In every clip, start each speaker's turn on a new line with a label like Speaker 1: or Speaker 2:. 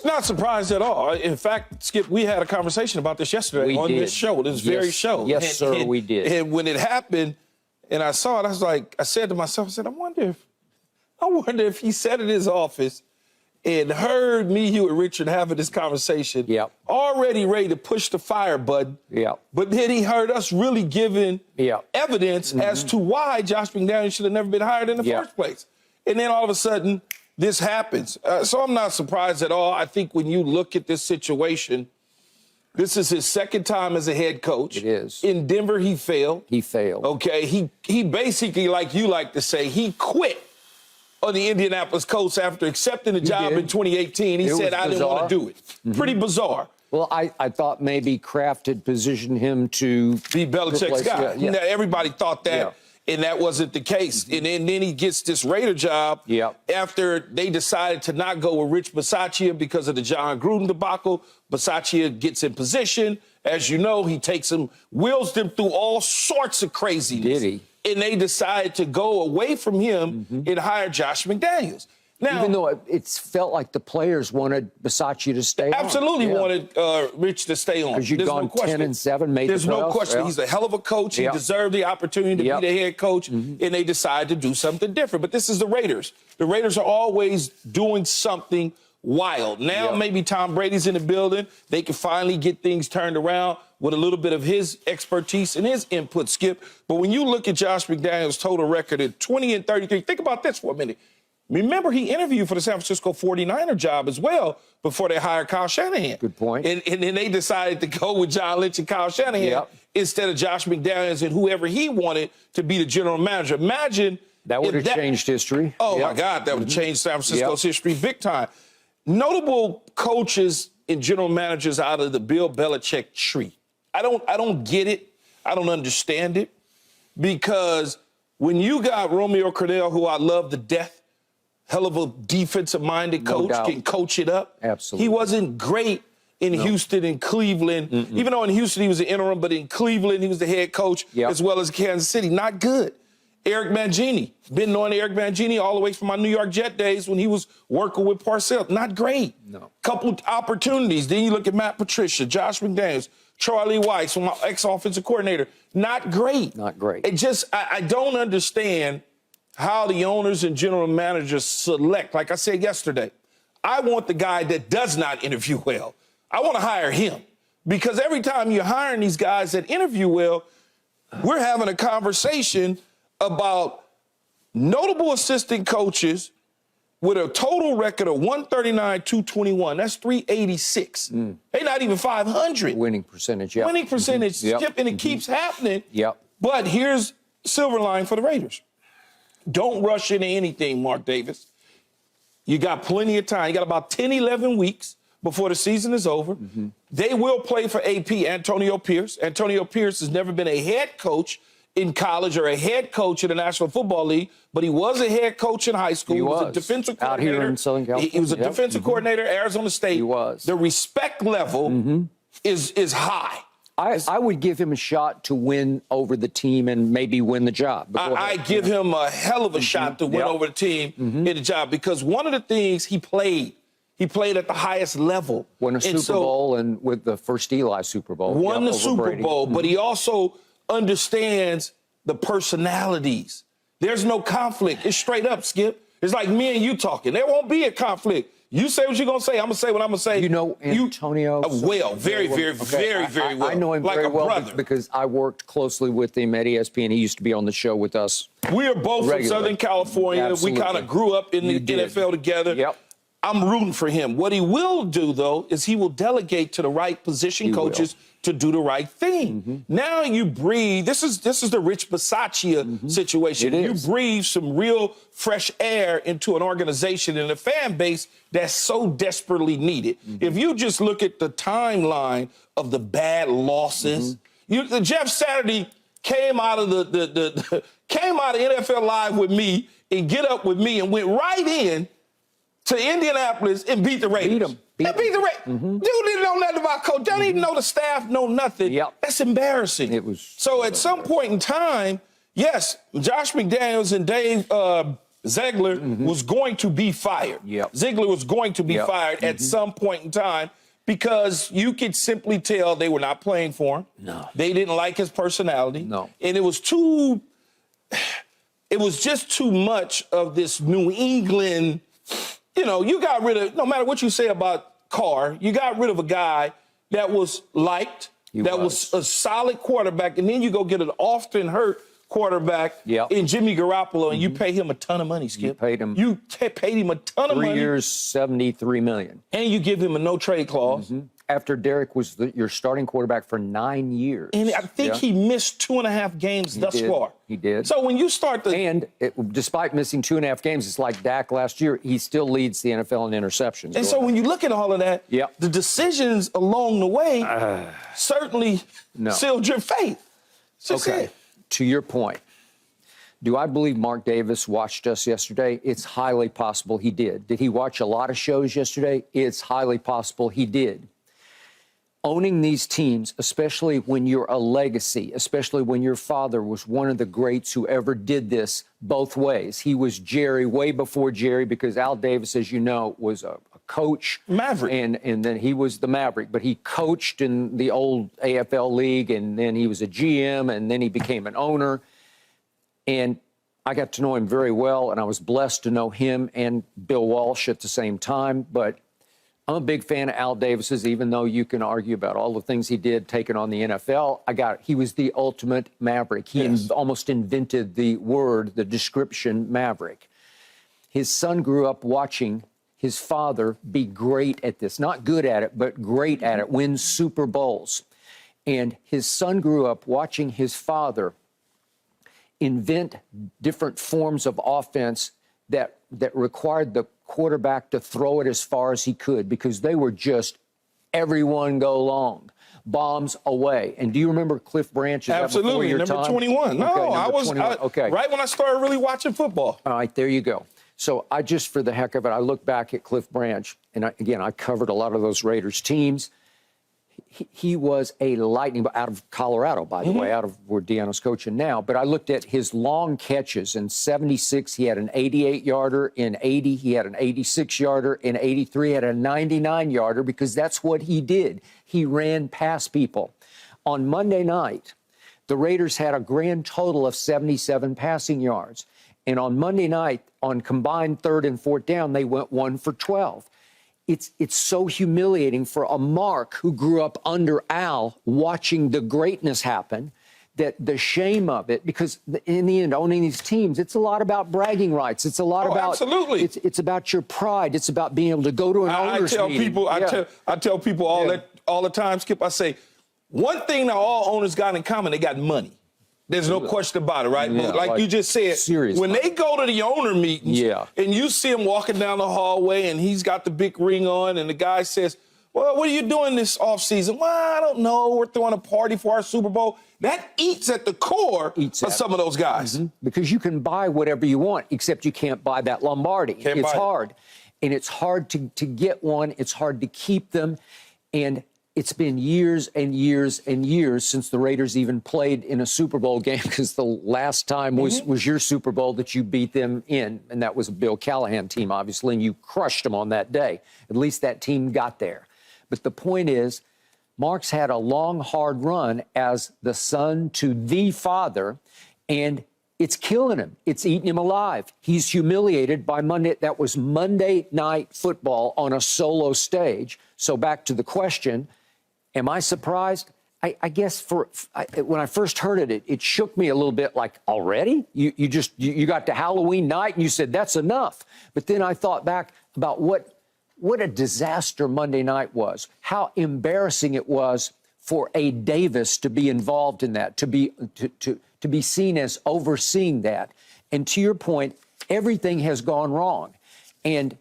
Speaker 1: Not surprised at all. In fact, Skip, we had a conversation about this yesterday on this show, this very show.
Speaker 2: Yes, sir, we did.
Speaker 1: And when it happened, and I saw it, I said to myself, I said, I wonder if he sat in his office and heard me, Hugh, and Richard having this conversation, already ready to push the fire button. But then he heard us really giving evidence as to why Josh McDaniels should have never been hired in the first place. And then all of a sudden, this happens. So I'm not surprised at all. I think when you look at this situation, this is his second time as a head coach.
Speaker 2: It is.
Speaker 1: In Denver, he failed.
Speaker 2: He failed.
Speaker 1: Okay, he basically, like you like to say, he quit on the Indianapolis Colts after accepting the job in 2018. He said, I didn't want to do it. Pretty bizarre.
Speaker 2: Well, I thought maybe Kraft had positioned him to
Speaker 1: be Belichick's guy. Now, everybody thought that. And that wasn't the case. And then he gets this Raider job after they decided to not go with Rich Bisaccia because of the John Gruden debacle. Bisaccia gets in position. As you know, he takes them, wheels them through all sorts of craziness.
Speaker 2: Did he?
Speaker 1: And they decided to go away from him and hire Josh McDaniels. Now,
Speaker 2: even though it felt like the players wanted Bisaccia to stay
Speaker 1: absolutely wanted Rich to stay on.
Speaker 2: Because you'd gone 10-7, made
Speaker 1: There's
Speaker 2: the playoffs.
Speaker 1: no question. He's a hell of a coach. He deserved the opportunity to be the head coach, and they decided to do something different. But this is the Raiders. The Raiders are always doing something wild. Now maybe Tom Brady's in the building. They can finally get things turned around with a little bit of his expertise and his input, Skip. But when you look at Josh McDaniels' total record at 20-33, think about this for a minute. Remember, he interviewed for the San Francisco 49er job as well before they hired Kyle Shanahan.
Speaker 2: Good point.
Speaker 1: And then they decided to go with John Lynch and Kyle Shanahan instead of Josh McDaniels and whoever he wanted to be the general manager. Imagine
Speaker 2: that would have changed history.
Speaker 1: Oh, my God, that would have changed San Francisco's history big time. Notable coaches and general managers out of the Bill Belichick tree. I don't get it. I don't understand it. Because when you got Romeo Crennel, who I love to death, hell of a defensive-minded coach, can coach it up.
Speaker 2: Absolutely.
Speaker 1: He wasn't great in Houston and Cleveland. Even though in Houston he was an interim, but in Cleveland he was the head coach as well as Kansas City. Not good. Eric Mangini. Been knowing Eric Mangini all the way from my New York Jet days when he was working with Parcells. Not great.
Speaker 2: No.
Speaker 1: Couple opportunities. Then you look at Matt Patricia, Josh McDaniels, Charlie Weiss, my ex-offensive coordinator. Not great.
Speaker 2: Not great.
Speaker 1: It just, I don't understand how the owners and general managers select. Like I said yesterday, I want the guy that does not interview well. I want to hire him. Because every time you're hiring these guys that interview well, we're having a conversation about notable assistant coaches with a total record of 139, 221. That's 386. They're not even 500.
Speaker 2: Winning percentage,
Speaker 1: Winning percentage, Skip, and it keeps happening. But here's silver line for the Raiders. Don't rush into anything, Mark Davis. You got plenty of time. You got about 10, 11 weeks before the season is over. They will play for AP, Antonio Pierce. Antonio Pierce has never been a head coach in college or a head coach in the National Football League, but he was a head coach in high school. He was a defensive coordinator.
Speaker 2: Out here in Southern California.
Speaker 1: He was a defensive coordinator at Arizona State.
Speaker 2: He was.
Speaker 1: The respect level is high.
Speaker 2: I would give him a shot to win over the team and maybe win the job.
Speaker 1: I give him a hell of a shot to win over the team in the job because one of the things he played at the highest level.
Speaker 2: Won a Super Bowl and with the first Eli Super Bowl.
Speaker 1: Won the Super Bowl, but he also understands the personalities. There's no conflict. It's straight up, Skip. It's like me and you talking. There won't be a conflict. You say what you're going to say. I'm going to say what I'm going to say.
Speaker 2: You know Antonio?
Speaker 1: Well, very well.
Speaker 2: I know him
Speaker 1: like
Speaker 2: very
Speaker 1: a
Speaker 2: well
Speaker 1: brother.
Speaker 2: because I worked closely with him at ESPN. He used to be on the show with us.
Speaker 1: We are both from Southern California.
Speaker 2: Absolutely.
Speaker 1: We kind of grew up in the NFL together. I'm rooting for him. What he will do, though, is he will delegate to the right position coaches to do the right thing. Now you breathe. This is the Rich Bisaccia situation. You breathe some real fresh air into an organization and a fan base that's so desperately needed. If you just look at the timeline of the bad losses, Jeff Saturday came out of came out of NFL Live with me and Get Up with me and went right in to Indianapolis and beat the Raiders. Beat the Raiders. Dude didn't know nothing about coach. Don't even know the staff, know nothing. That's embarrassing.
Speaker 2: It was
Speaker 1: so at some point in time, yes, Josh McDaniels and Dave Ziegler was going to be fired.
Speaker 2: Yep.
Speaker 1: Ziegler was going to be fired at some point in time because you could simply tell they were not playing for him.
Speaker 2: No.
Speaker 1: They didn't like his personality.
Speaker 2: No.
Speaker 1: And it was just too much of this New England, you got rid of, no matter what you say about Carr, you got rid of a guy that was liked, was a solid quarterback, and then you go get an often hurt quarterback in Jimmy Garoppolo, and you pay him a ton of money, Skip.
Speaker 2: You
Speaker 1: paid him a ton of money.
Speaker 2: 3 years, $73 million.
Speaker 1: And you give him a no-trade clause.
Speaker 2: After Derek was your starting quarterback for 9 years.
Speaker 1: And I think he missed 2.5 games thus far.
Speaker 2: He did.
Speaker 1: So when you start the...
Speaker 2: And despite missing 2.5 games, it's like Dak last year, he still leads the NFL in interceptions.
Speaker 1: And so when you look at all of that, the decisions along the way certainly sealed your fate.
Speaker 2: Okay, to your point, do I believe Mark Davis watched us yesterday? It's highly possible he did. Did he watch a lot of shows yesterday? It's highly possible he did. Owning these teams, especially when you're a legacy, especially when your father was one of the greats who ever did this both ways. He was Jerry way before Jerry because Al Davis, as you know, was a coach.
Speaker 1: Maverick.
Speaker 2: And then he was the Maverick. But he coached in the old AFL league, and then he was a GM, and then he became an owner. And I got to know him very well, and I was blessed to know him and Bill Walsh at the same time. But I'm a big fan of Al Davis's, even though you can argue about all the things he did taking on the NFL. He was the ultimate Maverick. He almost invented the description Maverick. His son grew up watching his father be great at this, not good at it, but great at it, win Super Bowls. And his son grew up watching his father invent different forms of offense that required the quarterback to throw it as far as he could because they were just everyone go long, bombs away. And do you remember Cliff Branch?
Speaker 1: Absolutely, number 21. No,
Speaker 2: Okay,
Speaker 1: I was
Speaker 2: 21.
Speaker 1: right when I started really watching football.
Speaker 2: All right, there you go. So I just, for the heck of it, I look back at Cliff Branch, and I covered a lot of those Raiders teams. He was a lightning, out of Colorado, by the way, out of where Deanna's coaching now. But I looked at his long catches. In 76, he had an 88-yarder. In 80, he had an 86-yarder. In 83, he had a 99-yarder because that's what he did. He ran past people. On Monday night, the Raiders had a grand total of 77 passing yards. And on Monday night, on combined 3rd and 4th down, they went 1 for 12. It's so humiliating for a Mark who grew up under Al watching the greatness happen, that the shame of it, because in the end, owning these teams, it's a lot about bragging rights. It's a lot about...
Speaker 1: Absolutely.
Speaker 2: It's about your pride. It's about being able to go to an owner's meeting.
Speaker 1: I tell people all the time, Skip, I say, one thing that all owners got in common, they got money. There's no question about it, right?
Speaker 2: Yeah,
Speaker 1: like you just said, when they go to the owner meetings and you see him walking down the hallway and he's got the big ring on and the guy says, well, what are you doing this offseason? Well, I don't know. We're throwing a party for our Super Bowl. That eats at the core of some of those guys.
Speaker 2: Because you can buy whatever you want, except you can't buy that Lombardi. It's hard. And it's hard to get one. It's hard to keep them. And it's been years and years and years since the Raiders even played in a Super Bowl game, because the last time was your Super Bowl that you beat them in, and that was a Bill Callahan team, obviously, and you crushed them on that day. At least that team got there. But the point is, Mark's had a long, hard run as the son to the father, and it's killing him. It's eating him alive. He's humiliated by Monday. That was Monday Night Football on a solo stage. So back to the question, am I surprised? I guess when I first heard it, it shook me a little bit, like, already? You got to Halloween night and you said, that's enough. But then I thought back about what a disaster Monday night was, how embarrassing it was for a Davis to be involved in that, to be seen as overseeing that. And to your point, everything has gone wrong. And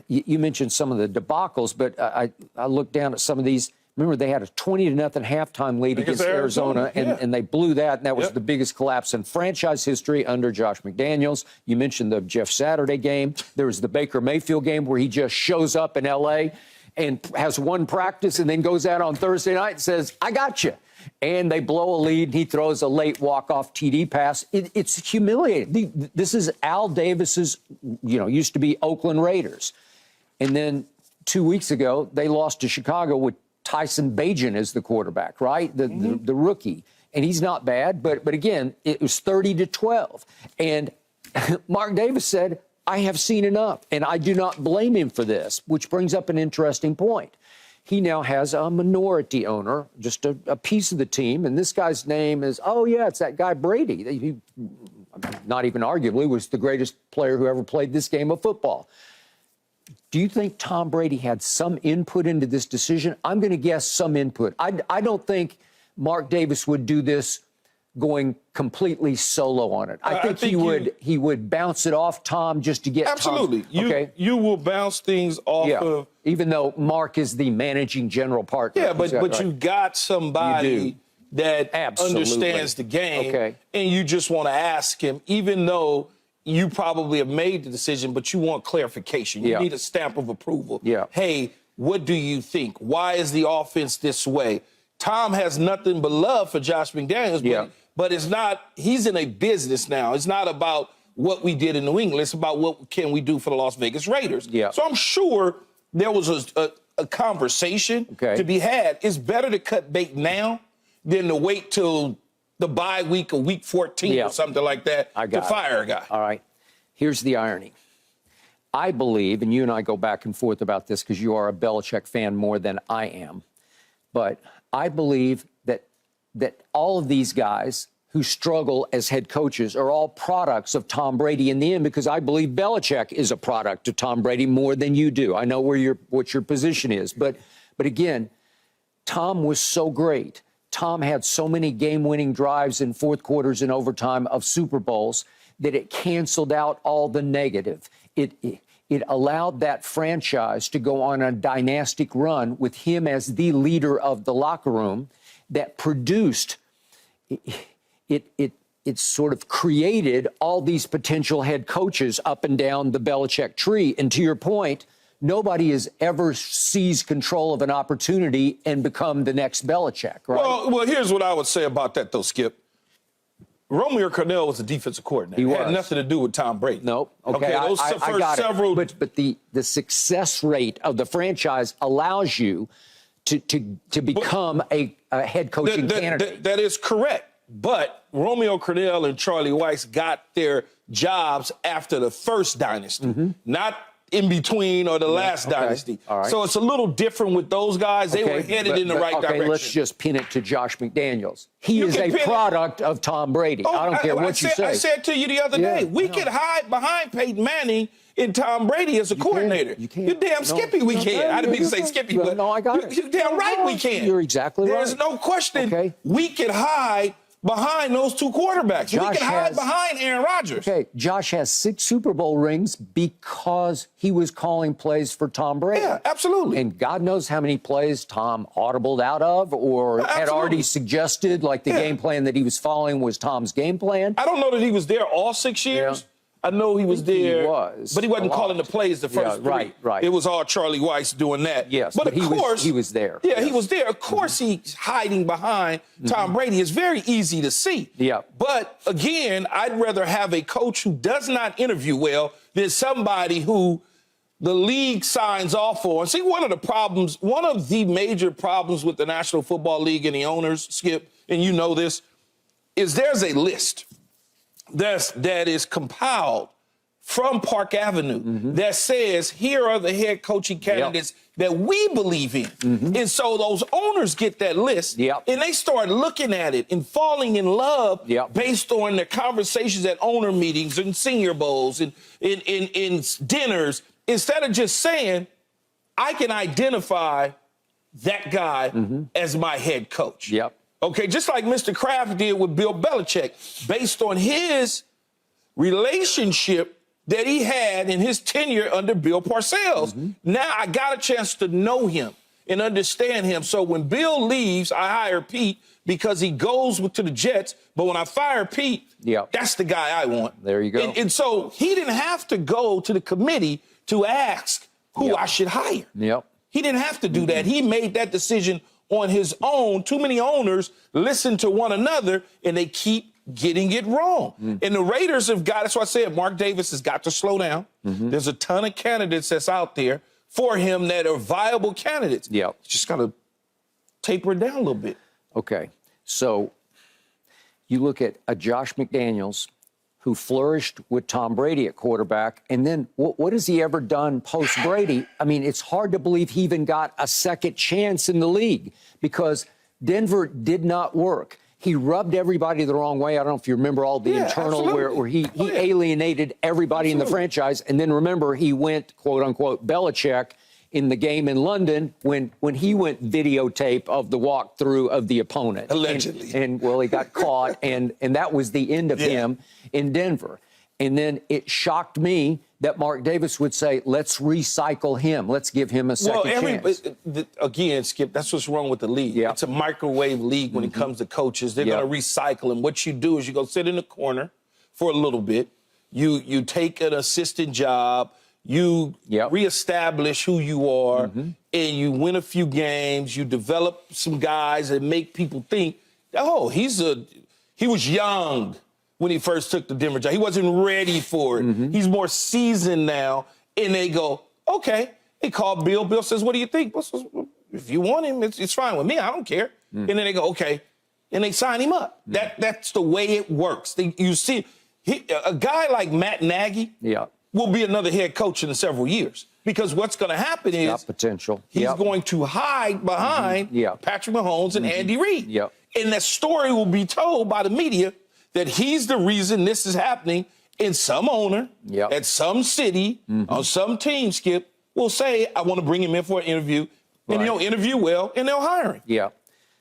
Speaker 2: you mentioned some of the debacles, but I looked down at some of these. Remember, they had a 20-0 halftime lead against Arizona, and they blew that, and that was the biggest collapse in franchise history under Josh McDaniels. You mentioned the Jeff Saturday game. There was the Baker Mayfield game where he just shows up in L.A., and has one practice and then goes out on Thursday night and says, I got you. And they blow a lead, and he throws a late walk-off TD pass. It's humiliating. This is Al Davis's, used to be Oakland Raiders. And then 2 weeks ago, they lost to Chicago with Tyson Bagent as the quarterback, right? The rookie. And he's not bad, but again, it was 30-12. And Mark Davis said, I have seen enough, and I do not blame him for this, which brings up an interesting point. He now has a minority owner, just a piece of the team, and this guy's name is, it's that guy Brady. He, not even arguably, was the greatest player who ever played this game of football. Do you think Tom Brady had some input into this decision? I'm going to guess some input. I don't think Mark Davis would do this going completely solo on it. I think he would bounce it off Tom just to get
Speaker 1: absolutely.
Speaker 2: Okay.
Speaker 1: You will bounce things off of,
Speaker 2: even though Mark is the managing general partner.
Speaker 1: Yeah, but you got somebody that understands the game, and you just want to ask him, even though you probably have made the decision, but you want clarification. You need a stamp of approval. Hey, what do you think? Why is the offense this way? Tom has nothing but love for Josh McDaniels, but it's not, he's in a business now. It's not about what we did in New England. It's about what can we do for the Las Vegas Raiders. So I'm sure there was a conversation to be had. It's better to cut bait now than to wait till the bye week or week 14 or something like that to fire a guy.
Speaker 2: All right. Here's the irony. I believe, and you and I go back and forth about this because you are a Belichick fan more than I am, but I believe that all of these guys who struggle as head coaches are all products of Tom Brady in the end, because I believe Belichick is a product of Tom Brady more than you do. I know what your position is, but again, Tom was so great. Tom had so many game-winning drives in fourth quarters and overtime of Super Bowls that it canceled out all the negative. It allowed that franchise to go on a dynastic run with him as the leader of the locker room that produced, it sort of created all these potential head coaches up and down the Belichick tree. And to your point, nobody has ever seized control of an opportunity and become the next Belichick, right?
Speaker 1: Well, here's what I would say about that, though, Skip. Romeo Crennel was the defensive coordinator. It had nothing to do with Tom Brady.
Speaker 2: Nope. Okay,
Speaker 1: those
Speaker 2: I got several. But the success rate of the franchise allows you to become a head coaching candidate.
Speaker 1: That is correct. But Romeo Crennel and Charlie Weiss got their jobs after the first dynasty, not in between or the last dynasty. So it's a little different with those guys. They were headed in the right direction.
Speaker 2: Let's just pin it to Josh McDaniels. He is a product of Tom Brady. I don't care what you say.
Speaker 1: I said to you the other day, we could hide behind Peyton Manning in Tom Brady as a coordinator. You damn Skippy, we can. I didn't mean to say Skippy, but
Speaker 2: I got it.
Speaker 1: You damn right we can.
Speaker 2: You're exactly right.
Speaker 1: There's no question we could hide behind those two quarterbacks. We can hide behind Aaron Rodgers.
Speaker 2: Okay, Josh has 6 Super Bowl rings because he was calling plays for Tom Brady.
Speaker 1: Yeah, absolutely.
Speaker 2: And God knows how many plays Tom audibled out of or had already suggested, like the game plan that he was following was Tom's game plan.
Speaker 1: I don't know that he was there all 6 years. I know he was there, but he wasn't calling the plays the first 3. Right. It was all Charlie Weiss doing that.
Speaker 2: Yes,
Speaker 1: but of course
Speaker 2: he was there.
Speaker 1: Yeah, he was there. Of course, he's hiding behind Tom Brady. It's very easy to see.
Speaker 2: Yeah.
Speaker 1: But again, I'd rather have a coach who does not interview well than somebody who the league signs off on. See, one of the major problems with the National Football League and the owners, Skip, and you know this, is there's a list that is compiled from Park Avenue that says, here are the head coaching candidates that we believe in. And so those owners get that list and they start looking at it and falling in love based on the conversations at owner meetings and senior bowls and in dinners, instead of just saying, I can identify that guy as my head coach. Okay, just like Mr. Kraft did with Bill Belichick, based on his relationship that he had in his tenure under Bill Parcells. Now I got a chance to know him and understand him. So when Bill leaves, I hire Pete because he goes to the Jets. But when I fire Pete, that's the guy I want.
Speaker 2: There you go.
Speaker 1: And so he didn't have to go to the committee to ask who I should hire. He didn't have to do that. He made that decision on his own. Too many owners listen to one another, and they keep getting it wrong. And the Raiders have got, that's why I said Mark Davis has got to slow down. There's a ton of candidates that's out there for him that are viable candidates.
Speaker 2: Yeah.
Speaker 1: Just got to taper it down a little bit.
Speaker 2: Okay. So you look at a Josh McDaniels who flourished with Tom Brady at quarterback, and then what has he ever done post-Brady? I mean, it's hard to believe he even got a second chance in the league because Denver did not work. He rubbed everybody the wrong way. I don't know if you remember all the internal where he alienated everybody in the franchise. And then remember, he went, quote unquote, Belichick in the game in London when he went videotape of the walkthrough of the opponent.
Speaker 1: Allegedly.
Speaker 2: And well, he got caught, and that was the end of him in Denver. And then it shocked me that Mark Davis would say, let's recycle him. Let's give him a second chance.
Speaker 1: Again, Skip, that's what's wrong with the league. Yeah. It's a microwave league when it comes to coaches. They're going to recycle him. What you do is you go sit in the corner for a little bit. You take an assistant job. You reestablish who you are, and you win a few games. You develop some guys that make people think, oh, he was young when he first took the Denver job. He wasn't ready for it. He's more seasoned now. And they go, okay. They call Bill. Bill says, what do you think? Bill says, well, if you want him, it's fine with me. I don't care. And then they go, okay. And they sign him up. That's the way it works. You see, a guy like Matt Nagy will be another head coach in several years. Because what's going to happen is
Speaker 2: potential.
Speaker 1: He's going to hide behind Patrick Mahomes and Andy Reid. And that story will be told by the media that he's the reason this is happening, and some owner at some city on some team, Skip, will say, I want to bring him in for an interview, and he'll interview well, and they'll hire him.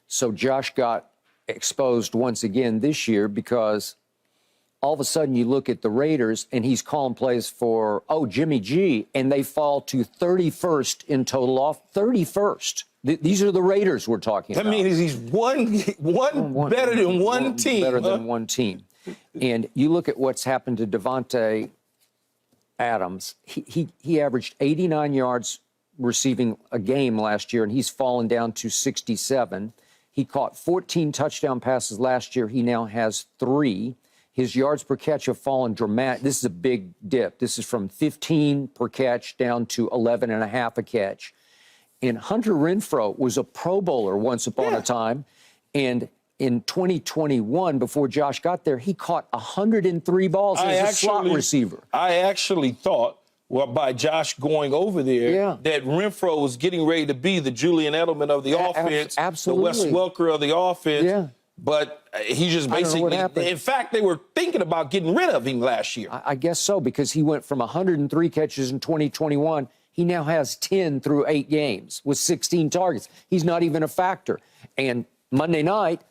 Speaker 2: So Josh got exposed once again this year because all of a sudden you look at the Raiders, and he's calling plays for, Jimmy G, and they fall to 31st in total off. 31st. These are the Raiders we're talking about.
Speaker 1: That means he's one better than one team.
Speaker 2: Better than one team. And you look at what's happened to Devonte Adams. He averaged 89 yards receiving a game last year, and he's fallen down to 67. He caught 14 touchdown passes last year. He now has 3. His yards per catch have fallen dramatic. This is a big dip. This is from 15 per catch down to 11.5 a catch. And Hunter Renfrow was a Pro Bowler once upon a time. And in 2021, before Josh got there, he caught 103 balls as a slot receiver.
Speaker 1: I actually thought, by Josh going over there, that Renfrow was getting ready to be the Julian Edelman of the offense, the Wes Welker of the offense. But he just basically, in fact, they were thinking about getting rid of him last year.
Speaker 2: I guess so, because he went from 103 catches in 2021. He now has 10 through 8 games with 16 targets. He's not even a factor. And Monday night,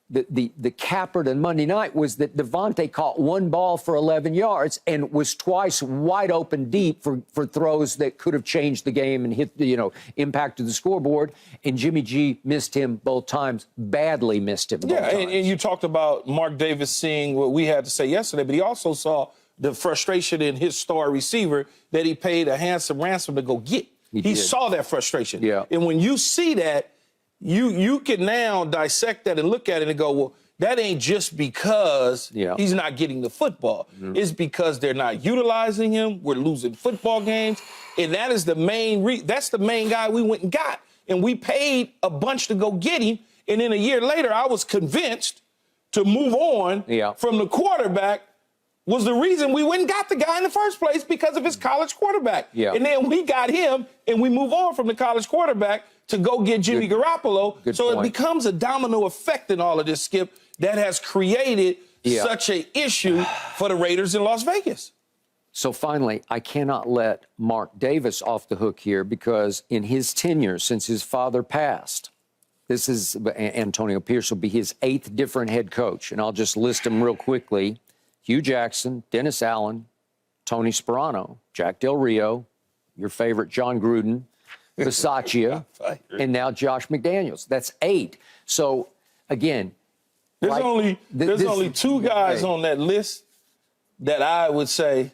Speaker 2: the capper to Monday night was that Devonte caught 1 ball for 11 yards and was twice wide open deep for throws that could have changed the game and impacted the scoreboard. And Jimmy G missed him both times, badly missed him both times.
Speaker 1: And you talked about Mark Davis seeing what we had to say yesterday, but he also saw the frustration in his star receiver that he paid a handsome ransom to go get. He saw that frustration. And when you see that, you can now dissect that and look at it and go, well, that ain't just because he's not getting the football. It's because they're not utilizing him. We're losing football games. And that is the main that's the main guy we went and got. And we paid a bunch to go get him. And then a year later, I was convinced to move on from the quarterback was the reason we went and got the guy in the first place, because of his college quarterback. And then we got him, and we move on from the college quarterback to go get Jimmy Garoppolo. So it becomes a domino effect in all of this, Skip, that has created such an issue for the Raiders in Las Vegas.
Speaker 2: So finally, I cannot let Mark Davis off the hook here, because in his tenure since his father passed, this is Antonio Pierce will be his 8th different head coach. And I'll just list them real quickly. Hugh Jackson, Dennis Allen, Tony Sperano, Jack Del Rio, your favorite John Gruden, Bisaccia, and now Josh McDaniels. That's 8. So, again,
Speaker 1: there's only 2 guys on that list that I would say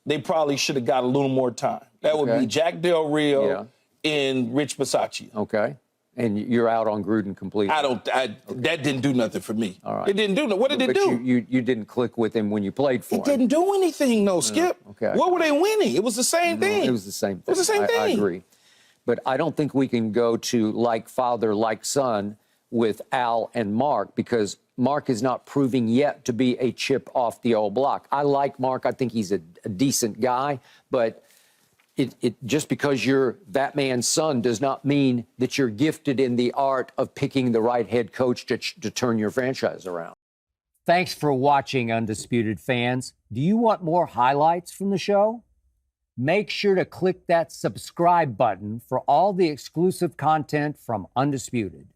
Speaker 1: they probably should have got a little more time. That would be Jack Del Rio in Rich Bisaccia.
Speaker 2: Okay. And you're out on Gruden completely.
Speaker 1: That didn't do nothing for me.
Speaker 2: All right.
Speaker 1: It didn't do nothing. What did it do?
Speaker 2: You didn't click with him when you played for him.
Speaker 1: It didn't do anything, no, Skip.
Speaker 2: Okay.
Speaker 1: What were they winning? It was the same thing.
Speaker 2: It was the same thing.
Speaker 1: It was the same thing.
Speaker 2: I agree. But I don't think we can go to like father, like son with Al and Mark, because Mark is not proving yet to be a chip off the old block. I like Mark. I think he's a decent guy, but it just because you're that man's son does not mean that you're gifted in the art of picking the right head coach to turn your franchise around. Thanks for watching, Undisputed fans. Do you want more highlights from the show? Make sure to click that subscribe button for all the exclusive content from Undisputed.